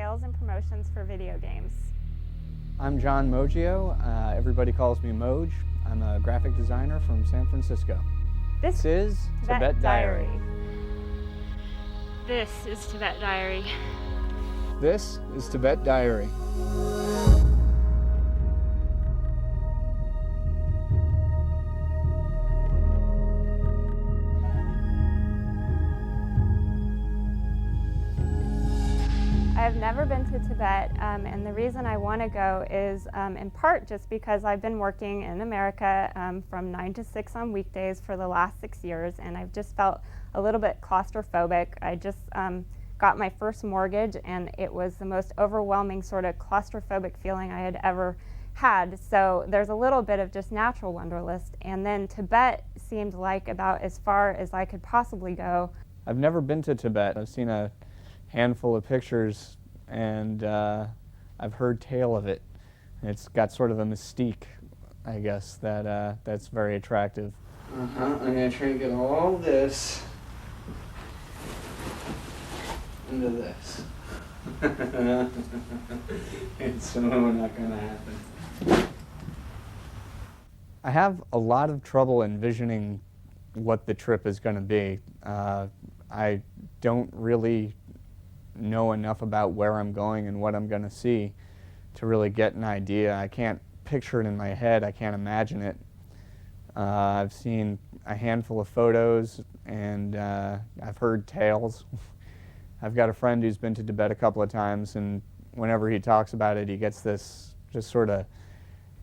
sales and promotions for video games. I'm John Mogio. Everybody calls me Moj. I'm a graphic designer from San Francisco. This is Tibet Diary. This is Tibet Diary. This is Tibet Diary. I've never been to Tibet, and the reason I want to go is in part just because I've been working in America from 9 to 6 on weekdays for the last 6 years, and I've just felt a little bit claustrophobic. I just got my first mortgage, and it was the most overwhelming sort of claustrophobic feeling I had ever had. So there's a little bit of just natural wanderlust, and then Tibet seemed like about as far as I could possibly go. I've never been to Tibet. I've seen a handful of pictures, and I've heard tale of it. It's got sort of a mystique, I guess, that's very attractive. I'm gonna try and get all this into this. It's so not gonna happen. I have a lot of trouble envisioning what the trip is gonna be. I don't really know enough about where I'm going and what I'm going to see to really get an idea. I can't picture it in my head. I can't imagine it. I've seen a handful of photos, and I've heard tales. I've got a friend who's been to Tibet a couple of times, and whenever he talks about it, he gets this just sort of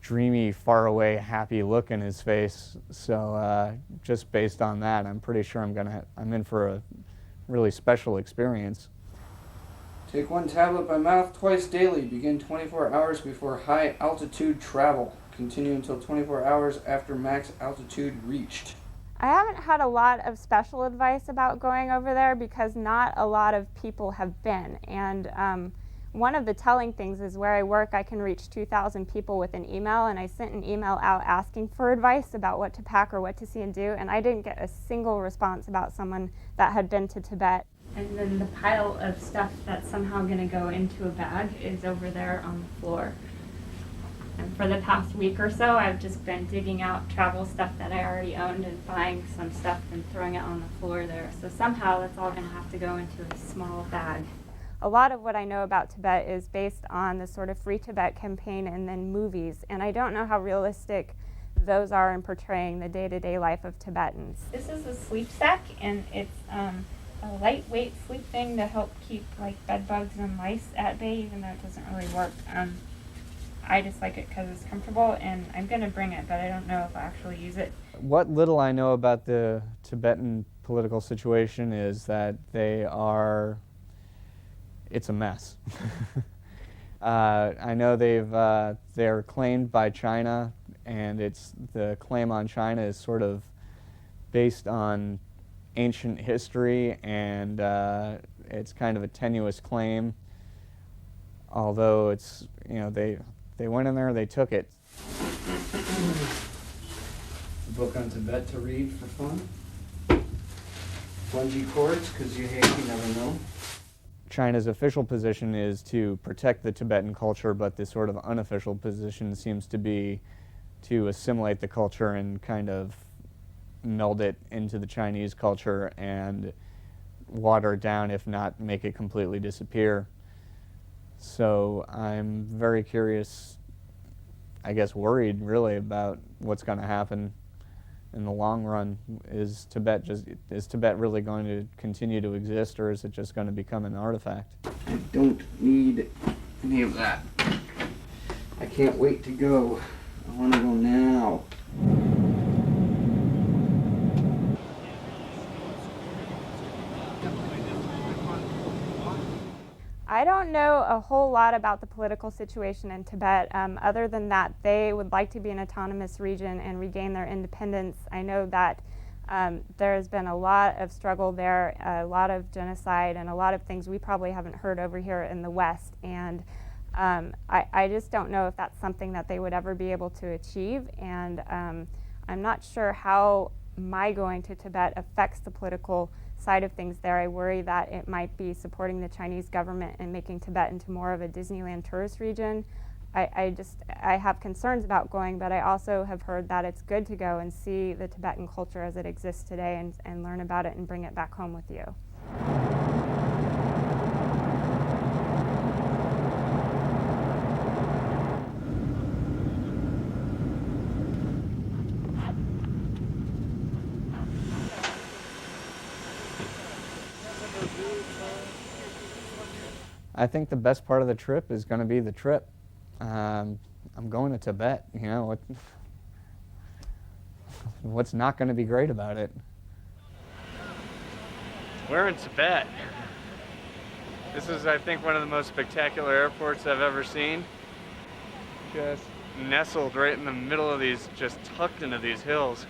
dreamy, faraway, happy look in his face. So just based on that, I'm pretty sure I'm in for a really special experience. Take 1 tablet by mouth twice daily. Begin 24 hours before high altitude travel. Continue until 24 hours after max altitude reached. I haven't had a lot of special advice about going over there because not a lot of people have been. And one of the telling things is where I work, I can reach 2,000 people with an email, and I sent an email out asking for advice about what to pack or what to see and do, and I didn't get a single response about someone that had been to Tibet. And then the pile of stuff that's somehow going to go into a bag is over there on the floor. And for the past week or so, I've just been digging out travel stuff that I already owned and buying some stuff and throwing it on the floor there. So somehow that's all going to have to go into a small bag. A lot of what I know about Tibet is based on the sort of Free Tibet campaign and then movies. And I don't know how realistic those are in portraying the day-to-day life of Tibetans. This is a sleep sack, and it's a lightweight sleep thing to help keep like bed bugs and mice at bay, even though it doesn't really work. I just like it because it's comfortable, and I'm going to bring it, but I don't know if I'll actually use it. What little I know about the Tibetan political situation is that it's a mess. I know they're claimed by China, and the claim on China is sort of based on ancient history, and it's kind of a tenuous claim, although it's, they went in there, they took it. A book on Tibet to read for fun. Bungee cords, because you never know. China's official position is to protect the Tibetan culture, but the sort of unofficial position seems to be to assimilate the culture and kind of meld it into the Chinese culture and water it down, if not make it completely disappear. So I'm very curious, I guess worried really, about what's going to happen in the long run. Is Tibet really going to continue to exist, or is it just going to become an artifact? I don't need any of that. I can't wait to go. I want to go now. I don't know a whole lot about the political situation in Tibet, other than that they would like to be an autonomous region and regain their independence. I know that there has been a lot of struggle there, a lot of genocide, and a lot of things we probably haven't heard over here in the West. And I just don't know if that's something that they would ever be able to achieve. And I'm not sure how my going to Tibet affects the political side of things there. I worry that it might be supporting the Chinese government and making Tibet into more of a Disneyland tourist region. I have concerns about going, but I also have heard that it's good to go and see the Tibetan culture as it exists today and learn about it and bring it back home with you. I think the best part of the trip is going to be the trip. I'm going to Tibet, you know, what's not going to be great about it? We're in Tibet. This is, I think, one of the most spectacular airports I've ever seen. Just nestled right in the middle of these, just tucked into these hills.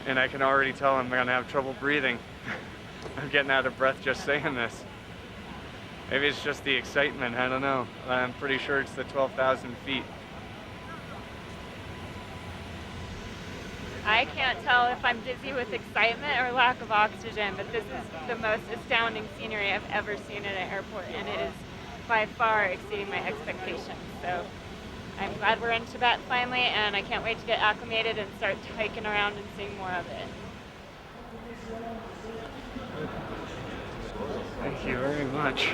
And I can already tell I'm going to have trouble breathing. I'm getting out of breath just saying this. Maybe it's just the excitement, I don't know. I'm pretty sure it's the 12,000 feet. I can't tell if I'm dizzy with excitement or lack of oxygen, but this is the most astounding scenery I've ever seen at an airport, and it is by far exceeding my expectations. So I'm glad we're in Tibet finally, and I can't wait to get acclimated and start hiking around and seeing more of it. Thank you very much.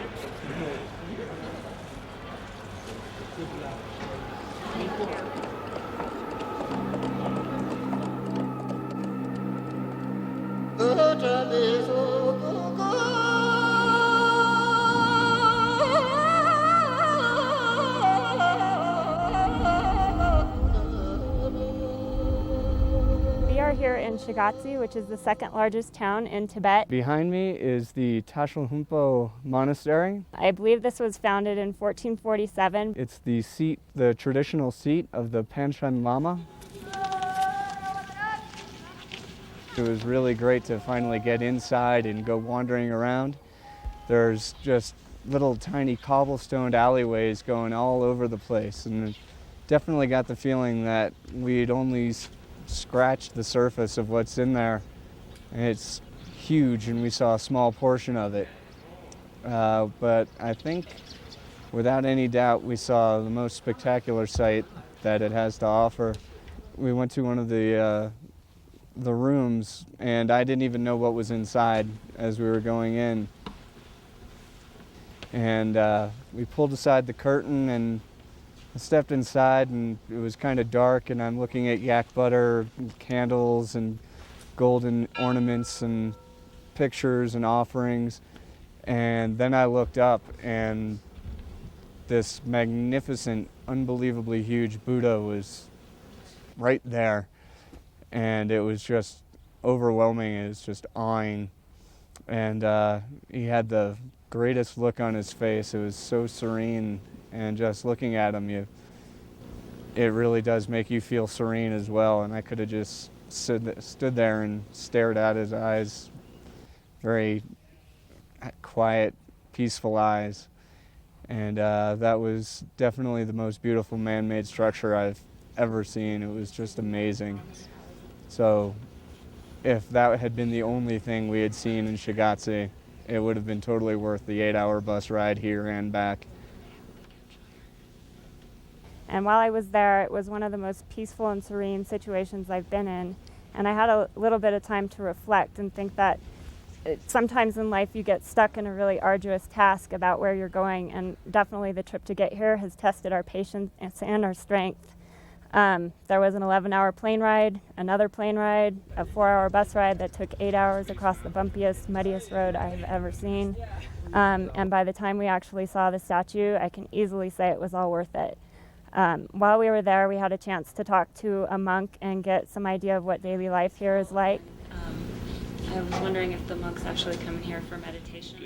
We are here in Shigatse, which is the second largest town in Tibet. Behind me is the Tasha Monastery. I believe this was founded in 1447. It's the seat, the traditional seat of the Panchen Lama. It was really great to finally get inside and go wandering around. There's just little tiny cobblestoned alleyways going all over the place, and definitely got the feeling that we'd only scratched the surface of what's in there. And it's huge, and we saw a small portion of it. But I think, without any doubt, we saw the most spectacular sight that it has to offer. We went to one of the rooms, and I didn't even know what was inside as we were going in. And we pulled aside the curtain and stepped inside, and it was kind of dark, and I'm looking at yak butter and candles and golden ornaments and pictures and offerings. And then I looked up, and this magnificent, unbelievably huge Buddha was right there. And it was just overwhelming. It was just awing. And he had the greatest look on his face. It was so serene. And just looking at him, it really does make you feel serene as well. And I could have just stood there and stared at his eyes. Very quiet, peaceful eyes. And that was definitely the most beautiful man-made structure I've ever seen. It was just amazing. So if that had been the only thing we had seen in Shigatse, it would have been totally worth the 8-hour bus ride here and back. And while I was there, it was one of the most peaceful and serene situations I've been in. And I had a little bit of time to reflect and think that sometimes in life you get stuck in a really arduous task about where you're going. And definitely the trip to get here has tested our patience and our strength. There was an 11-hour plane ride, another plane ride, a 4-hour bus ride that took 8 hours across the bumpiest, muddiest road I've ever seen. And by the time we actually saw the statue, I can easily say it was all worth it. While we were there, we had a chance to talk to a monk and get some idea of what daily life here is like. I was wondering if the monks actually come here for meditation.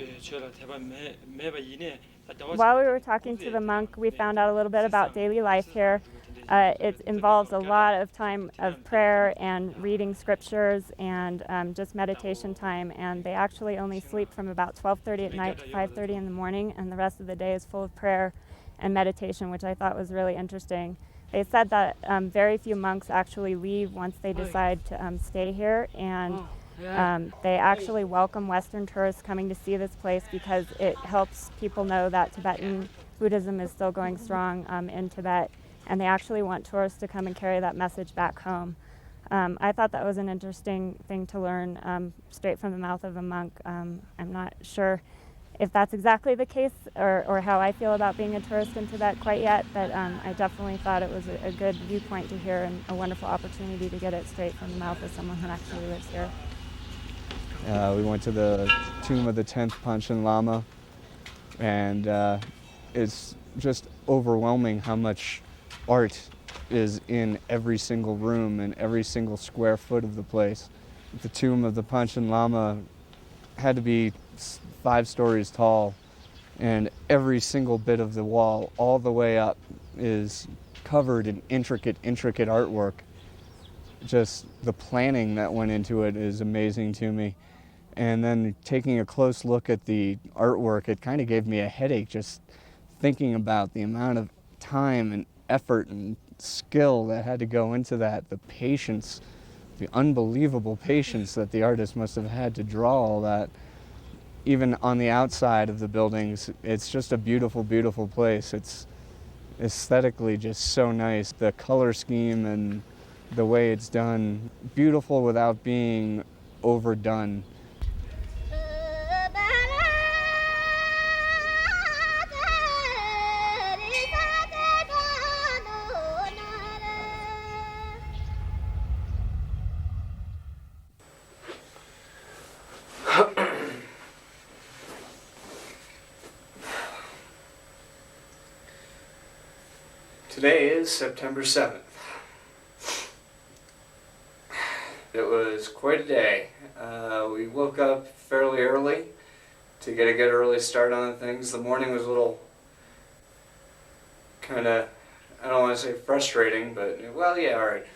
While we were talking to the monk, we found out a little bit about daily life here. It involves a lot of time of prayer and reading scriptures and just meditation time. And they actually only sleep from about 12:30 at night to 5:30 in the morning, and the rest of the day is full of prayer and meditation, which I thought was really interesting. They said that very few monks actually leave once they decide to stay here, and They actually welcome Western tourists coming to see this place because it helps people know that Tibetan Buddhism is still going strong in Tibet, and they actually want tourists to come and carry that message back home. I thought that was an interesting thing to learn straight from the mouth of a monk. I'm not sure if that's exactly the case or how I feel about being a tourist in Tibet quite yet, but I definitely thought it was a good viewpoint to hear and a wonderful opportunity to get it straight from the mouth of someone who actually lives here. We went to the tomb of the 10th Panchen Lama, and it's just overwhelming how much art is in every single room and every single square foot of the place. The tomb of the Panchen Lama had to be 5 stories tall, and every single bit of the wall all the way up is covered in intricate artwork. Just the planning that went into it is amazing to me. And then taking a close look at the artwork, it kind of gave me a headache just thinking about the amount of time and effort and skill that had to go into that, the patience, the unbelievable patience that the artist must have had to draw all that. Even on the outside of the buildings, it's just a beautiful, beautiful place. It's aesthetically just so nice. The color scheme and the way it's done, beautiful without being overdone. Today is September 7th. It was quite a day. We woke up fairly early to get a good early start on things. The morning was a little kind of, I don't want to say frustrating, but well, yeah, alright.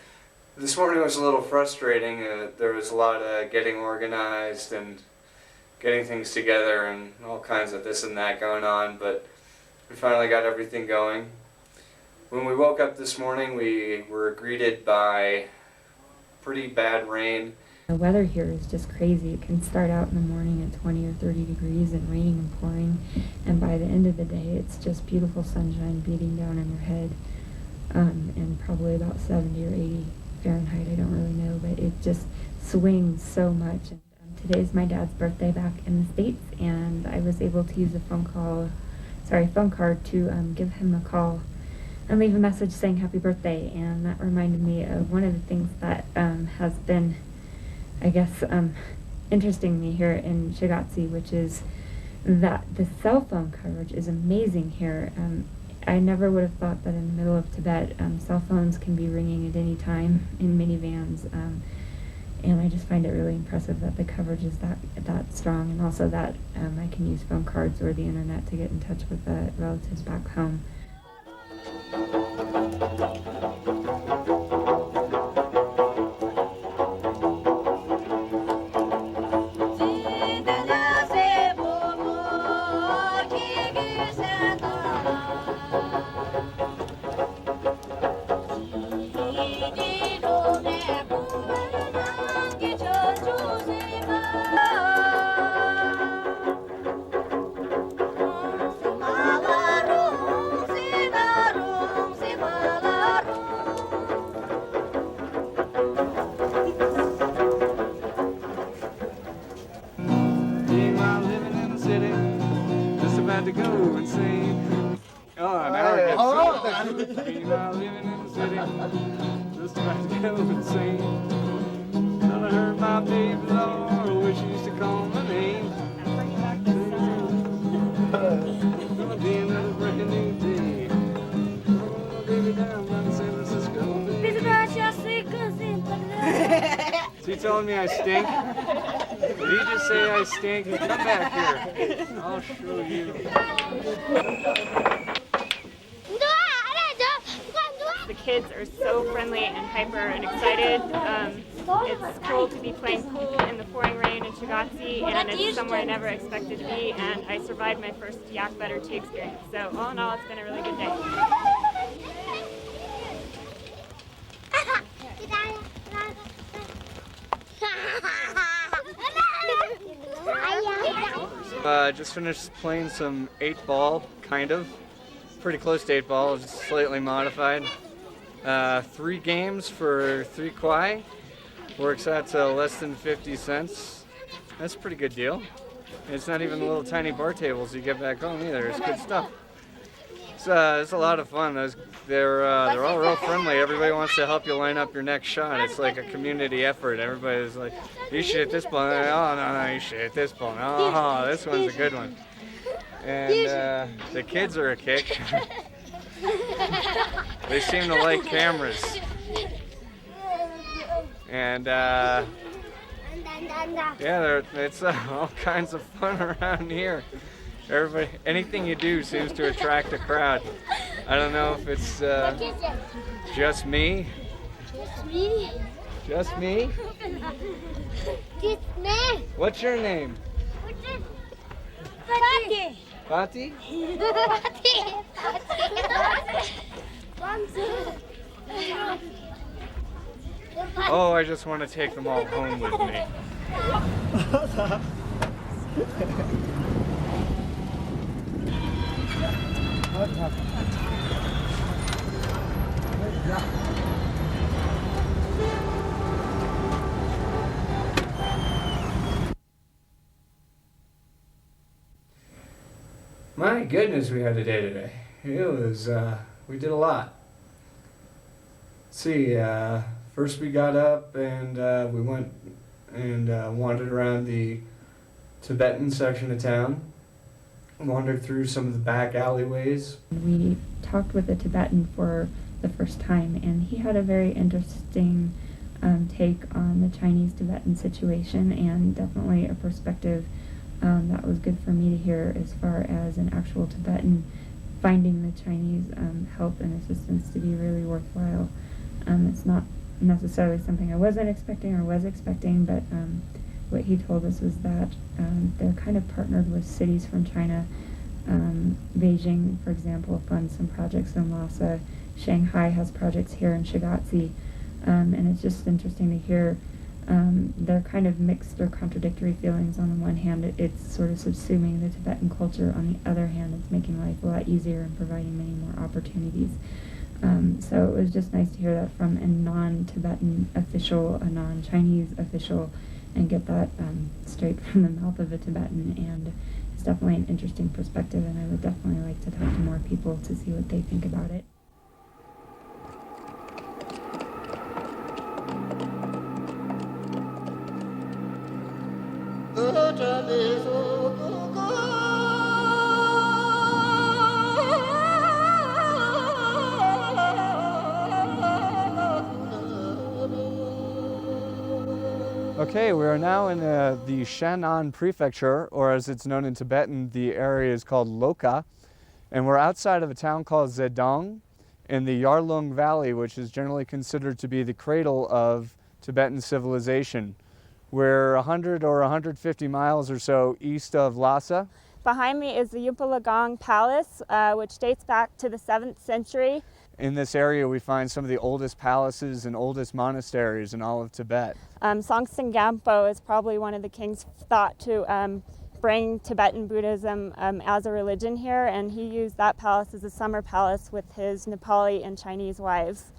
This morning was a little frustrating. There was a lot of getting organized and getting things together and all kinds of this and that going on, but we finally got everything going. When we woke up this morning, we were greeted by pretty bad rain. The weather here is just crazy. It can start out in the morning at 20 or 30 degrees and raining and pouring, and by the end of the day it's just beautiful sunshine beating down on your head, and probably about 70 or 80 Fahrenheit, I don't really know, but it just swings so much. And today's my dad's birthday back in the States, and I was able to use a phone card to give him a call and leave a message saying happy birthday, and that reminded me of one of the things that has been, I guess, interesting me here in Chongyae, which is that the cell phone coverage is amazing here. I never would have thought that in the middle of Tibet, cell phones can be ringing at any time in minivans, and I just find it really impressive that the coverage is that strong, and also that I can use phone cards or the internet to get in touch with relatives back home. To go and sing. Oh, an hour meanwhile living in the city, just about to go and sing. Till I heard my baby Laura, where she used to call my name. Gonna be another brand new day. Oh, baby, down by San Francisco. She told me I stink. Did he just say I stink? Come back here. I'll show you. The kids are so friendly and hyper and excited. It's cool to be playing pool in the pouring rain in Chongyae, and it's somewhere I never expected to be, and I survived my first yak butter tea experience. So all in all, it's been a really good day. Just finished playing some 8-ball, kind of. Pretty close to 8-ball, just slightly modified. 3 games for 3 kwai. Works out to less than 50 cents. That's a pretty good deal. It's not even the little tiny bar tables you get back home either. It's good stuff. It's a lot of fun. They're all real friendly. Everybody wants to help you line up your next shot. It's like a community effort. Everybody's like, you should hit this ball. Oh, no, you should hit this ball. Oh, this one's a good one. And the kids are a kick. They seem to like cameras. And yeah, it's all kinds of fun around here. Everybody, anything you do seems to attract a crowd. I don't know if it's just me. Just me. Just me? Just me. What's your name? Pati. Pati? Oh, I just want to take them all home with me. My goodness, we had a day today. It was, we did a lot. Let's see, first we got up and we went and wandered around the Tibetan section of town. Wandered through some of the back alleyways. We talked with a Tibetan for the first time, and he had a very interesting take on the Chinese-Tibetan situation, and definitely a perspective that was good for me to hear as far as an actual Tibetan finding the Chinese help and assistance to be really worthwhile. It's not necessarily something I wasn't expecting or was expecting, but what he told us was that they're kind of partnered with cities from China. Beijing, for example, funds some projects in Lhasa. Shanghai has projects here in Shigatse. And it's just interesting to hear their kind of mixed or contradictory feelings. On the one hand, it's sort of subsuming the Tibetan culture. On the other hand, it's making life a lot easier and providing many more opportunities. So it was just nice to hear that from a non-Tibetan official, a non-Chinese official, and get that straight from the mouth of a Tibetan. And it's definitely an interesting perspective, and I would definitely like to talk to more people to see what they think about it. Okay, we are now in the Shan'an prefecture, or as it's known in Tibetan, the area is called Loka, and we're outside of a town called Zedong in the Yamalagong Valley, which is generally considered to be the cradle of Tibetan civilization. We're 100 or 150 miles or so east of Lhasa. Behind me is the Yamalagong Palace, which dates back to the 7th century. In this area, we find some of the oldest palaces and oldest monasteries in all of Tibet. Songtsen Gampo is probably one of the kings thought to bring Tibetan Buddhism as a religion here, and he used that palace as a summer palace with his Nepali and Chinese wives.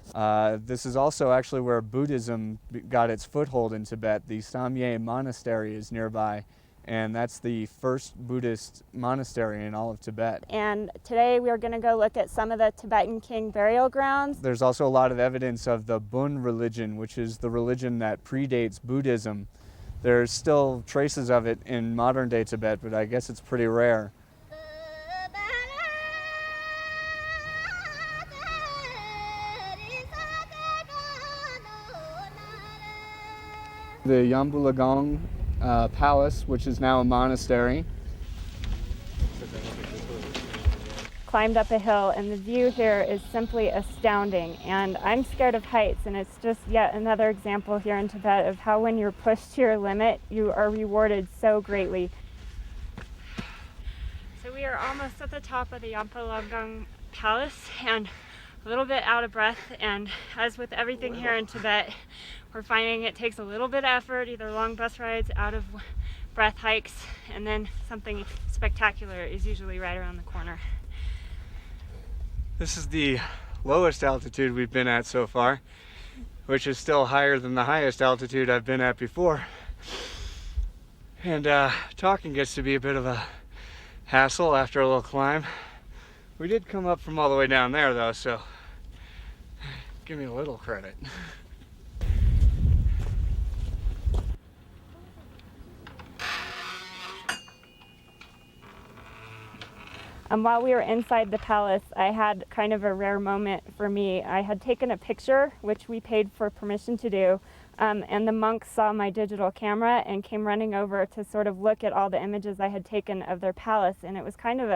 This is also actually where Buddhism got its foothold in Tibet. The Chongyae Monastery is nearby, and that's the first Buddhist monastery in all of Tibet. And today we are going to go look at some of the Tibetan king burial grounds. There's also a lot of evidence of the Bun religion, which is the religion that predates Buddhism. There's still traces of it in modern day Tibet, but I guess it's pretty rare. The Yamalagong Palace, which is now a monastery. Climbed up a hill, and the view here is simply astounding. And I'm scared of heights, and it's just yet another example here in Tibet of how when you're pushed to your limit, you are rewarded so greatly. So we are almost at the top of the Yamalagong Palace, and a little bit out of breath, and as with everything here in Tibet, we're finding it takes a little bit of effort, either long bus rides out of breath hikes, and then something spectacular is usually right around the corner. This is the lowest altitude we've been at so far, which is still higher than the highest altitude I've been at before. And talking gets to be a bit of a hassle after a little climb. We did come up from all the way down there though, so give me a little credit. While we were inside the palace, I had kind of a rare moment for me. I had taken a picture, which we paid for permission to do, and the monks saw my digital camera and came running over to sort of look at all the images I had taken of their palace, and it was kind of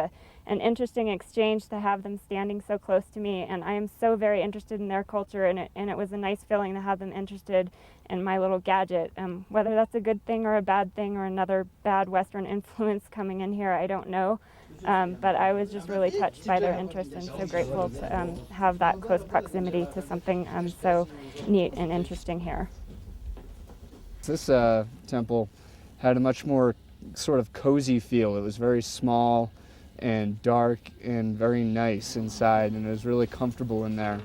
an interesting exchange to have them standing so close to me, and I am so very interested in their culture, and it was a nice feeling to have them interested in my little gadget. Whether that's a good thing or a bad thing or another bad Western influence coming in here, I don't know. But I was just really touched by their interest and so grateful to have that close proximity to something so neat and interesting here. This temple had a much more sort of cozy feel. It was very small and dark and very nice inside, and it was really comfortable in there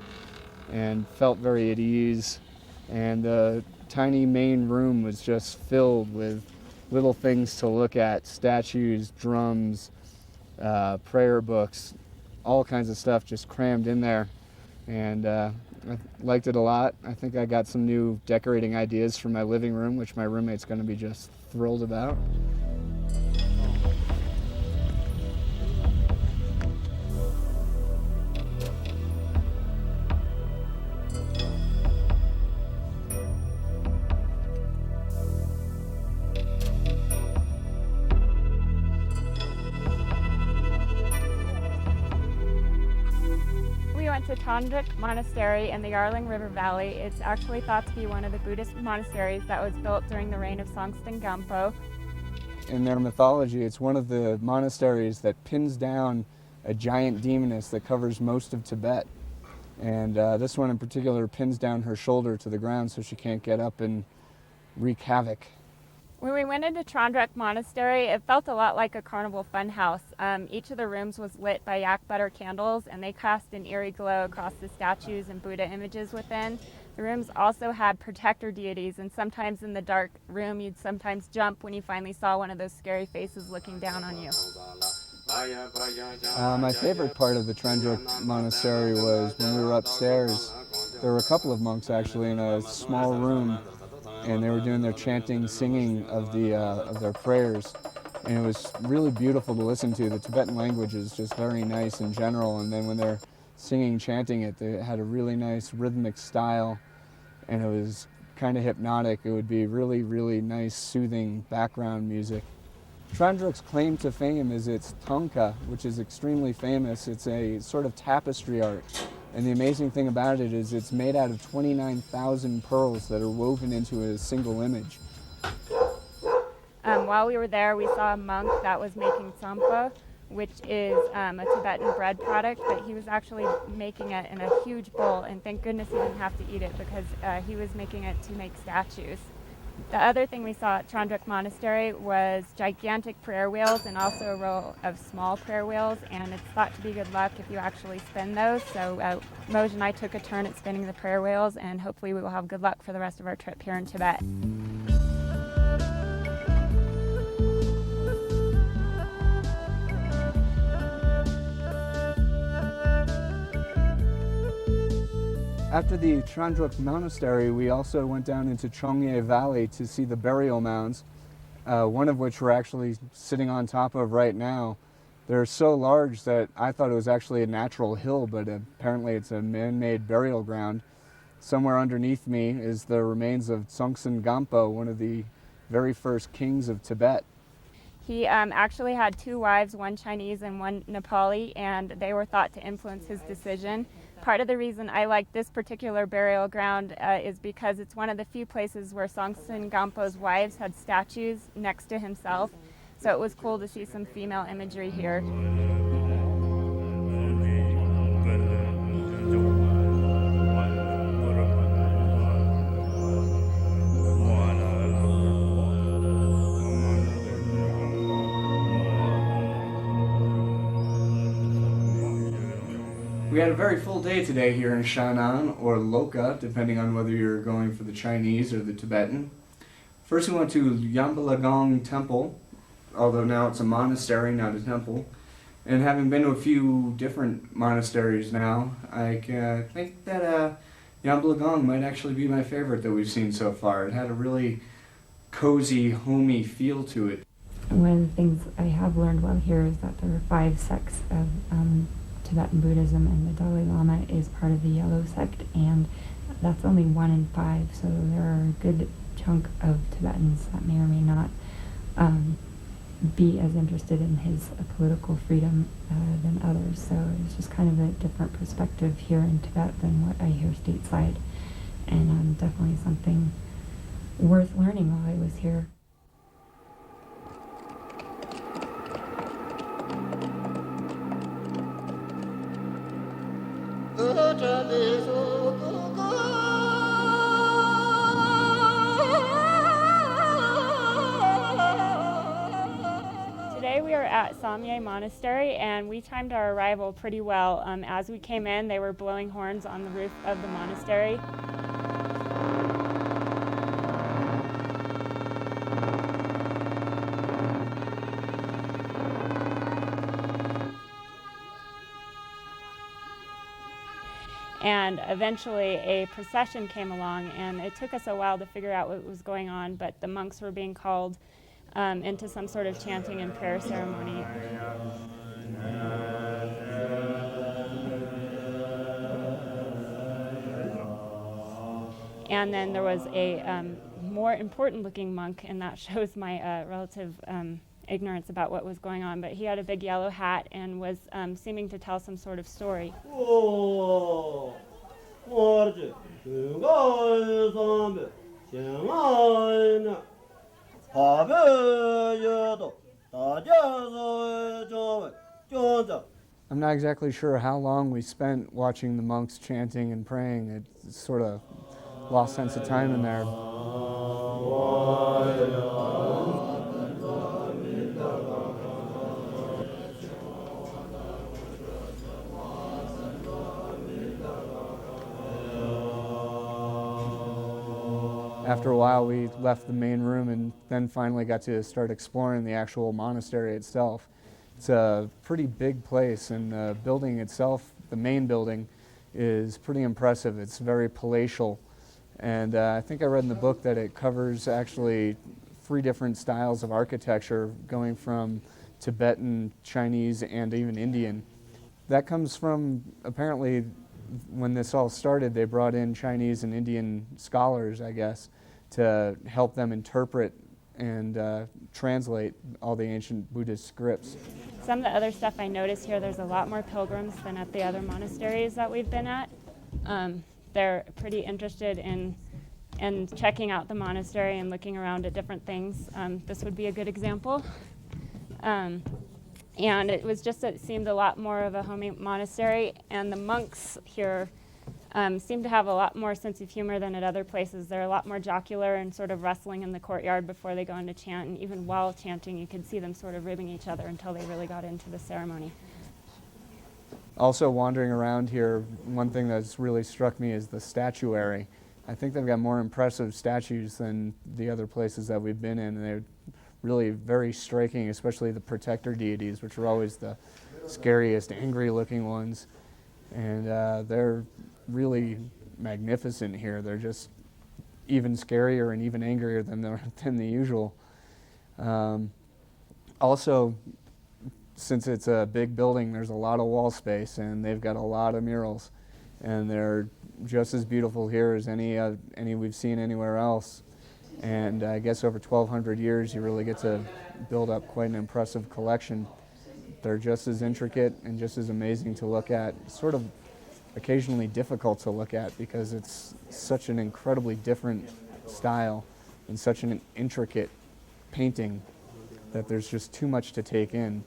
and felt very at ease. And the tiny main room was just filled with little things to look at: statues, drums, prayer books, all kinds of stuff just crammed in there. And I liked it a lot. I think I got some new decorating ideas for my living room, which my roommate's going to be just thrilled about. To Trondwick Monastery in the Yarling River Valley. It's actually thought to be one of the Buddhist monasteries that was built during the reign of Songtsen Gampo. In their mythology, it's one of the monasteries that pins down a giant demoness that covers most of Tibet. And this one in particular pins down her shoulder to the ground so she can't get up and wreak havoc. When we went into Trondwreck Monastery, it felt a lot like a carnival funhouse. Each of the rooms was lit by yak butter candles, and they cast an eerie glow across the statues and Buddha images within. The rooms also had protector deities, and sometimes in the dark room you'd sometimes jump when you finally saw one of those scary faces looking down on you. My favorite part of the Trondwick Monastery was when we were upstairs. There were a couple of monks actually in a small room, and they were doing their chanting, singing of their prayers, and it was really beautiful to listen to. The Tibetan language is just very nice in general, and then when they're singing, chanting it, they had a really nice rhythmic style, and it was kind of hypnotic. It would be really, really nice, soothing background music. Trondwick's claim to fame is its thangka, which is extremely famous. It's a sort of tapestry art. And the amazing thing about it is it's made out of 29,000 pearls that are woven into a single image. While we were there, we saw a monk that was making tsampa, which is a Tibetan bread product, but he was actually making it in a huge bowl, and thank goodness he didn't have to eat it because he was making it to make statues. The other thing we saw at Trondwick Monastery was gigantic prayer wheels and also a row of small prayer wheels, and it's thought to be good luck if you actually spin those. So Moj and I took a turn at spinning the prayer wheels, and hopefully we will have good luck for the rest of our trip here in Tibet. After the Trondwick Monastery, we also went down into Chongyae Valley to see the burial mounds, one of which we're actually sitting on top of right now. They're so large that I thought it was actually a natural hill, but apparently it's a man-made burial ground. Somewhere underneath me is the remains of Songtsen Gampo, one of the very first kings of Tibet. He actually had two wives, one Chinese and one Nepali, and they were thought to influence his decision. Part of the reason I like this particular burial ground is because it's one of the few places where Songtsen Gampo's wives had statues next to himself, so it was cool to see some female imagery here. We had a very full day today here in Shannan, or Loka, depending on whether you're going for the Chinese or the Tibetan. First we went to Yamalagong Temple, although now it's a monastery, not a temple. And having been to a few different monasteries now, I think that Yamalagong might actually be my favorite that we've seen so far. It had a really cozy, homey feel to it. One of the things I have learned while here is that there are 5 sects of Tibetan Buddhism, and the Dalai Lama is part of the Yellow sect, and that's only 1 in 5, so there are a good chunk of Tibetans that may or may not be as interested in his political freedom than others. So it's just kind of a different perspective here in Tibet than what I hear stateside, and definitely something worth learning while I was here. Today we are at Chongyae Monastery, and we timed our arrival pretty well. As we came in, they were blowing horns on the roof of the monastery. And eventually a procession came along, and it took us a while to figure out what was going on, but the monks were being called into some sort of chanting and prayer ceremony. And then there was a more important looking monk, and that shows my relative ignorance about what was going on, but he had a big yellow hat and was seeming to tell some sort of story. I'm not exactly sure how long we spent watching the monks chanting and praying. It's sort of lost sense of time in there. After a while, we left the main room and then finally got to start exploring the actual monastery itself. It's a pretty big place, and the building itself, the main building, is pretty impressive. It's very palatial, and I think I read in the book that it covers actually 3 different styles of architecture, going from Tibetan, Chinese, and even Indian. That comes from, apparently, when this all started, they brought in Chinese and Indian scholars, I guess, to help them interpret and translate all the ancient Buddhist scripts. Some of the other stuff I noticed here, there's a lot more pilgrims than at the other monasteries that we've been at. They're pretty interested in checking out the monastery and looking around at different things. This would be a good example. And it seemed a lot more of a homey monastery, and the monks here seem to have a lot more sense of humor than at other places. They're a lot more jocular and sort of wrestling in the courtyard before they go into chant, and even while chanting you could see them sort of ribbing each other until they really got into the ceremony. Also, wandering around here, one thing that's really struck me is the statuary. I think they've got more impressive statues than the other places that we've been in, and they're really very striking, especially the protector deities, which are always the scariest, angry-looking ones. And they're really magnificent here. They're just even scarier and even angrier than the usual. Also, since it's a big building, there's a lot of wall space, and they've got a lot of murals, and they're just as beautiful here as any we've seen anywhere else. And I guess over 1,200 years, you really get to build up quite an impressive collection. They're just as intricate and just as amazing to look at, sort of occasionally difficult to look at because it's such an incredibly different style and such an intricate painting that there's just too much to take in.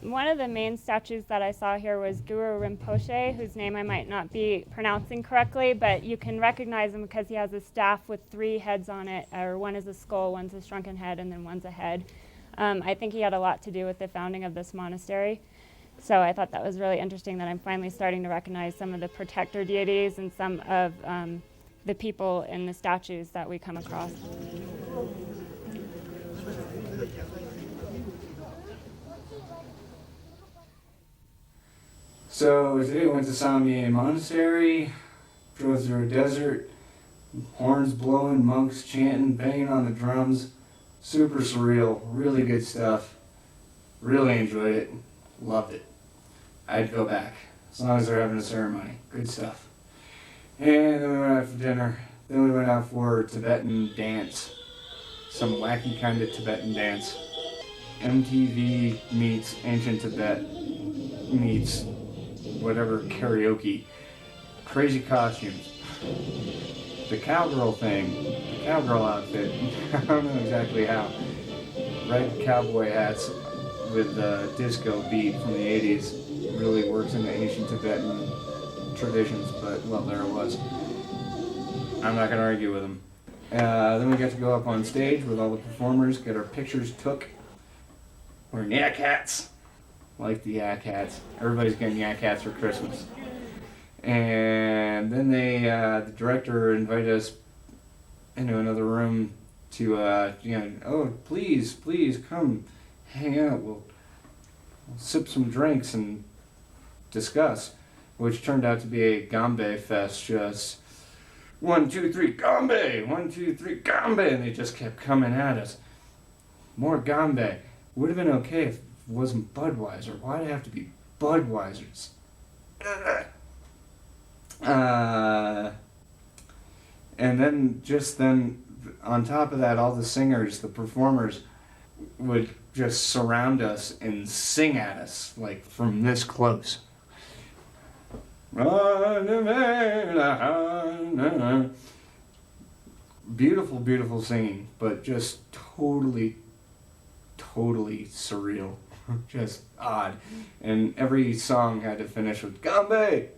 One of the main statues that I saw here was Guru Rinpoche, whose name I might not be pronouncing correctly, but you can recognize him because he has a staff with 3 heads on it, or one is a skull, one's a shrunken head, and then one's a head. I think he had a lot to do with the founding of this monastery. So I thought that was really interesting that I'm finally starting to recognize some of the protector deities and some of the people in the statues that we come across. So today we went to Chongyae Monastery, drove through a desert, horns blowing, monks chanting, banging on the drums. Super surreal, really good stuff. Really enjoyed it, loved it. I'd go back, as long as they're having a ceremony. Good stuff. And then we went out for dinner. Then we went out for Tibetan dance. Some wacky kind of Tibetan dance. MTV meets Ancient Tibet meets whatever karaoke. Crazy costumes. The cowgirl thing, the cowgirl outfit, I don't know exactly how. Red cowboy hats with the disco beat from the 80s really works in the ancient Tibetan traditions, but well, there it was. I'm not going to argue with them. Then we got to go up on stage with all the performers, get our pictures took. Wearing yak hats. Like the yak hats. Everybody's getting yak hats for Christmas. And then the director invited us into another room to, oh, please come hang out. We'll sip some drinks and discuss, which turned out to be a Gambe fest. Just 1, 2, 3, Gambe! 1, 2, 3, Gambe! And they just kept coming at us. More Gambe. Would have been okay if it wasn't Budweiser. Why'd it have to be Budweisers? And then, on top of that, all the singers, the performers, would just surround us and sing at us, like from this close. Beautiful, beautiful singing, but just totally surreal. Just odd. And every song had to finish with Gambe!